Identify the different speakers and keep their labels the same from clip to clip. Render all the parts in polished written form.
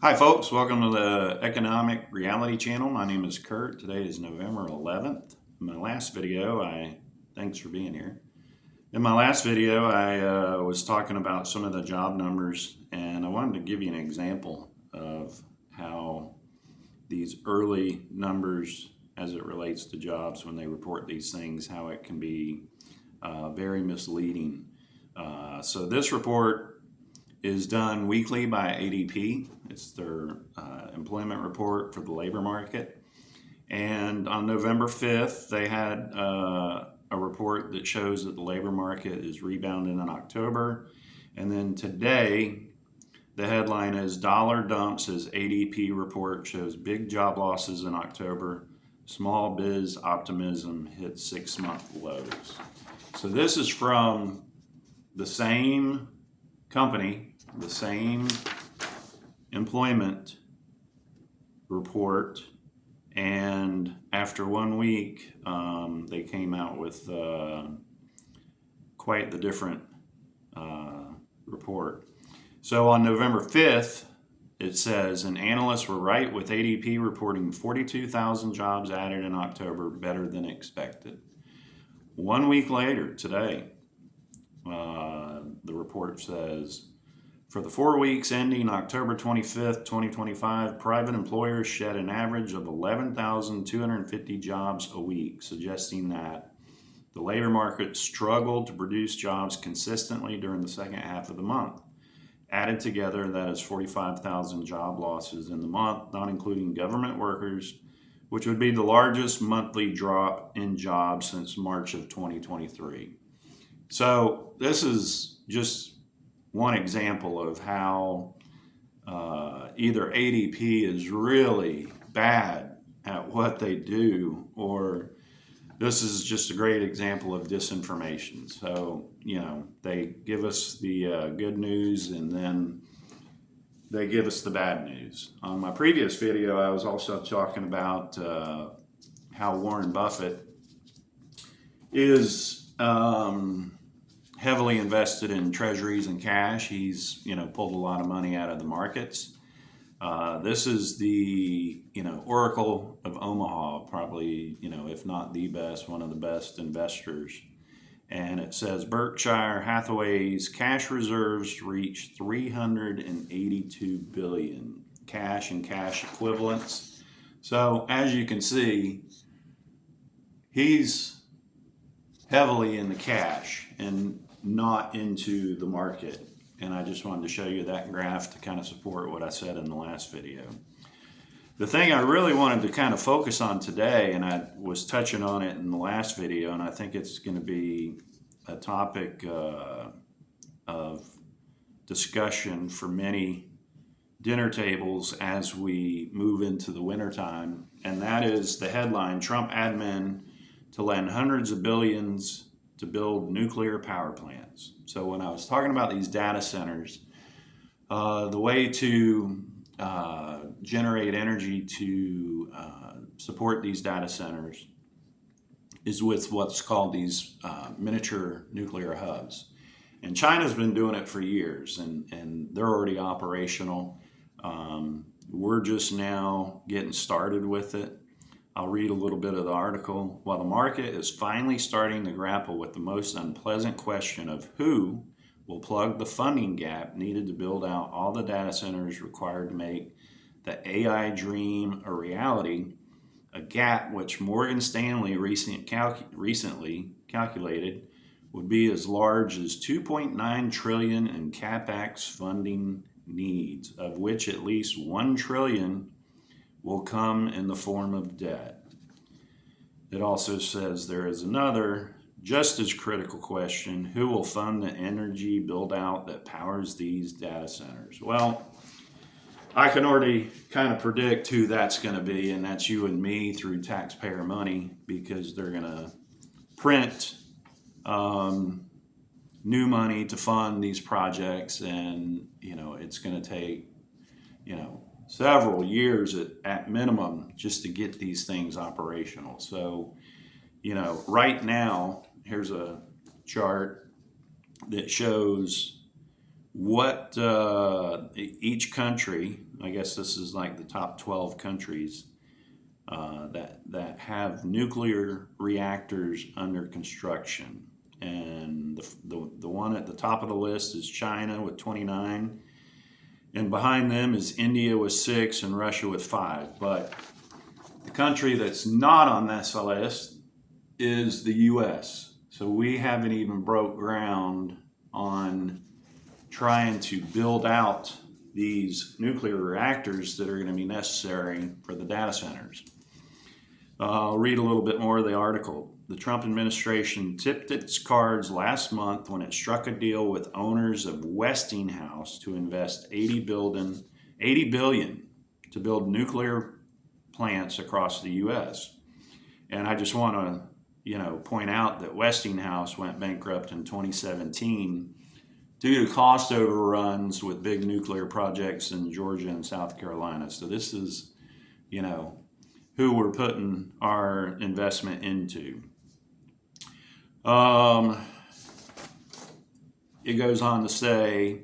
Speaker 1: Hi folks, welcome to the Economic Reality Channel. My name is Kurt. Today is November 11th. In my last video, thanks for being here. In my last video, I was talking about some of the job numbers, and I wanted to give you an example of how these early numbers as it relates to jobs when they report these things, how it can be very misleading. So this report is done weekly by ADP. It's their employment report for the labor market. And on November 5th, they had a report that shows that the labor market is rebounding in October. And then today, the headline is Dollar Dumps as ADP report shows big job losses in October. Small biz optimism hits 6-month lows. So this is from the same company, the same employment report, and after 1 week they came out with quite the different report. So on November 5th it says, and analysts were right with ADP reporting 42,000 jobs added in October, better than expected. 1 week later, today, the report says, for the 4 weeks ending October 25th, 2025, private employers shed an average of 11,250 jobs a week, suggesting that the labor market struggled to produce jobs consistently during the second half of the month. Added together, that is 45,000 job losses in the month, not including government workers, which would be the largest monthly drop in jobs since March of 2023. So this is just one example of how either ADP is really bad at what they do, or this is just a great example of disinformation. So, they give us the good news and then they give us the bad news. On my previous video, I was also talking about how Warren Buffett is heavily invested in treasuries and cash. He's pulled a lot of money out of the markets. This is the Oracle of Omaha, probably if not the best, one of the best investors. And it says Berkshire Hathaway's cash reserves reach 382 billion cash and cash equivalents. So as you can see, he's heavily in the cash and not into the market. And I just wanted to show you that graph to kind of support what I said in the last video. The thing I really wanted to kind of focus on today, and I was touching on it in the last video, and I think it's going to be a topic of discussion for many dinner tables as we move into the wintertime, and that is the headline, Trump admin to lend hundreds of billions to build nuclear power plants. So when I was talking about these data centers, the way to generate energy to support these data centers is with what's called these miniature nuclear hubs. And China's been doing it for years, and they're already operational. We're just now getting started with it. I'll read a little bit of the article. While the market is finally starting to grapple with the most unpleasant question of who will plug the funding gap needed to build out all the data centers required to make the AI dream a reality, a gap which Morgan Stanley recently calculated would be as large as 2.9 trillion in CapEx funding needs, of which at least 1 trillion will come in the form of debt. It also says there is another just as critical question: who will fund the energy build out that powers these data centers? Well, I can already kind of predict who that's going to be, and that's you and me through taxpayer money, because they're going to print new money to fund these projects, and it's going to take several years at minimum just to get these things operational. So right now, here's a chart that shows what each country, I guess this is like the top 12 countries that have nuclear reactors under construction. And the one at the top of the list is China with 29. And behind them is India with 6 and Russia with 5. But the country that's not on this list is the US. So we haven't even broke ground on trying to build out these nuclear reactors that are going to be necessary for the data centers. I'll read a little bit more of the article. The Trump administration tipped its cards last month when it struck a deal with owners of Westinghouse to invest $80 billion to build nuclear plants across the U.S. And I just want to, point out that Westinghouse went bankrupt in 2017 due to cost overruns with big nuclear projects in Georgia and South Carolina. So this is, who we're putting our investment into. It goes on to say,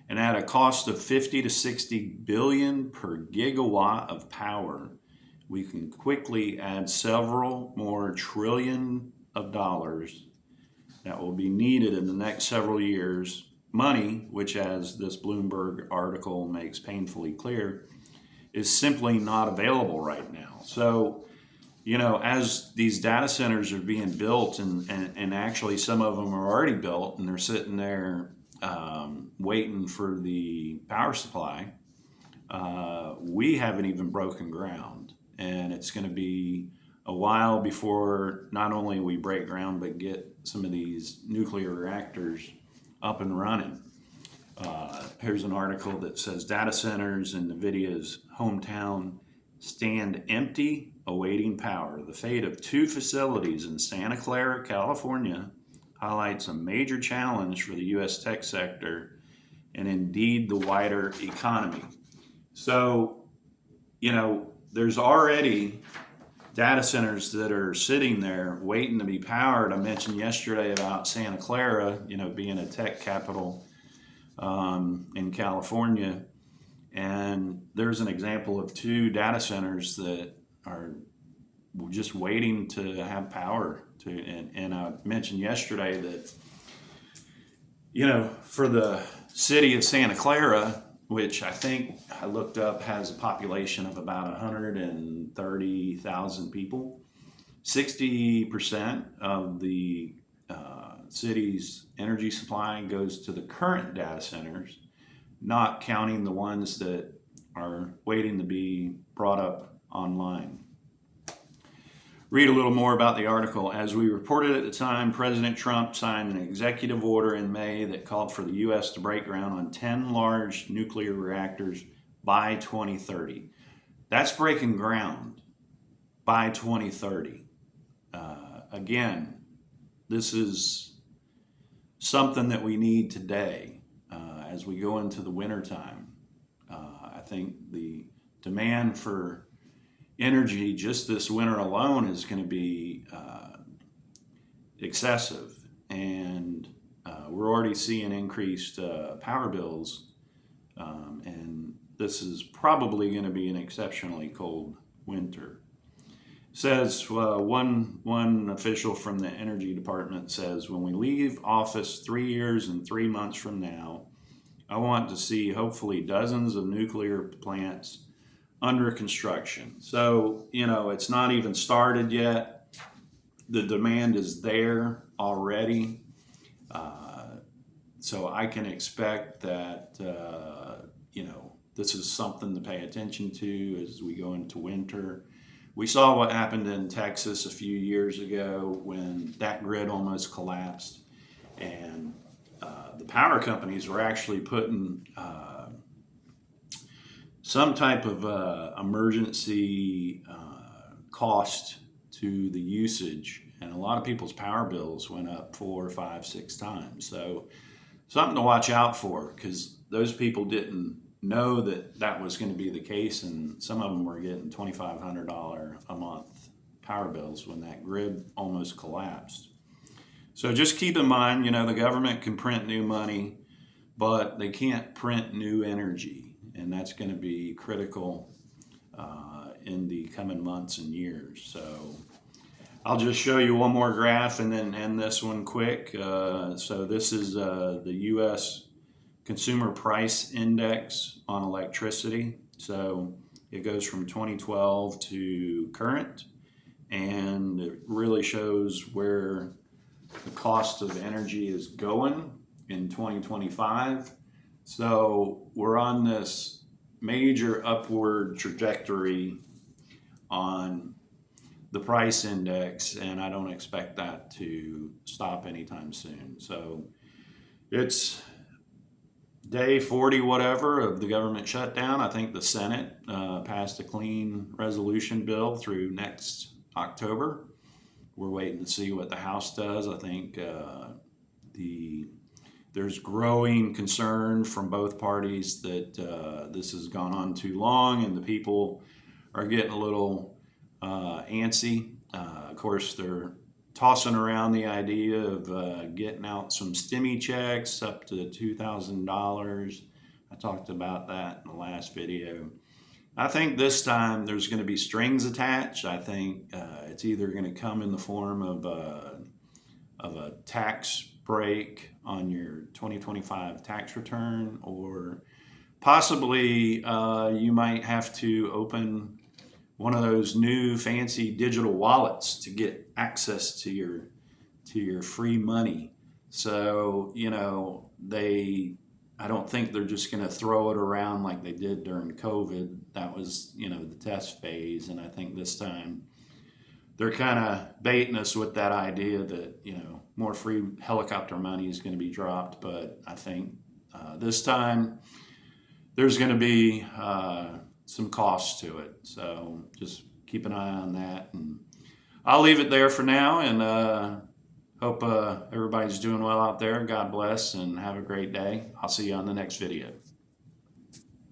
Speaker 1: and at a cost of 50 to 60 billion per gigawatt of power, we can quickly add several more trillion of dollars that will be needed in the next several years. Money, which, as this Bloomberg article makes painfully clear, is simply not available right now. So, as these data centers are being built, and actually some of them are already built, and they're sitting there waiting for the power supply, we haven't even broken ground. And it's going to be a while before not only we break ground, but get some of these nuclear reactors up and running. Here's an article that says data centers in NVIDIA's hometown stand empty, awaiting power. The fate of 2 facilities in Santa Clara, California, highlights a major challenge for the U.S. tech sector and indeed the wider economy. So, there's already data centers that are sitting there waiting to be powered. I mentioned yesterday about Santa Clara, being a tech capital in California. And there's an example of 2 data centers that are just waiting to have power. And I mentioned yesterday that, for the city of Santa Clara, which I think I looked up has a population of about 130,000 people, 60% of the city's energy supply goes to the current data centers, not counting the ones that are waiting to be brought up online. Read a little more about the article. As we reported at the time, President Trump signed an executive order in May that called for the U.S. to break ground on 10 large nuclear reactors by 2030. That's breaking ground by 2030. Again, this is something that we need today as we go into the wintertime. I think the demand for energy just this winter alone is going to be excessive, and we're already seeing increased power bills, and this is probably going to be an exceptionally cold winter. Says one official from the Energy Department says, when we leave office 3 years and 3 months from now, I want to see hopefully dozens of nuclear plants under construction. So, it's not even started yet. The demand is there already. So I can expect that, this is something to pay attention to as we go into winter. We saw what happened in Texas a few years ago when that grid almost collapsed, and the power companies were actually putting some type of emergency cost to the usage, and a lot of people's power bills went up 4, 5, 6 times. So something to watch out for, because those people didn't know that was going to be the case, and some of them were getting $2,500 a month power bills when that grid almost collapsed. So just keep in mind, the government can print new money, but they can't print new energy, and that's going to be critical in the coming months and years. So I'll just show you one more graph and then end this one quick. So this is the U.S. Consumer Price Index on electricity. So it goes from 2012 to current, and it really shows where the cost of energy is going in 2025. So we're on this major upward trajectory on the price index, and I don't expect that to stop anytime soon. So it's day 40 whatever of the government shutdown. I think the Senate passed a clean resolution bill through next October. We're waiting to see what the House does. I think there's growing concern from both parties that this has gone on too long, and the people are getting a little antsy. Of course, they're tossing around the idea of getting out some stimmy checks up to $2,000. I talked about that in the last video. I think this time there's going to be strings attached. I think it's either going to come in the form of a tax break on your 2025 tax return, or possibly you might have to open one of those new fancy digital wallets to get access to your free money. So, I don't think they're just going to throw it around like they did during COVID. That was, the test phase. And I think this time they're kind of baiting us with that idea that, more free helicopter money is going to be dropped. But I think this time there's going to be some costs to it. So just keep an eye on that. And I'll leave it there for now, and hope everybody's doing well out there. God bless, and have a great day. I'll see you on the next video.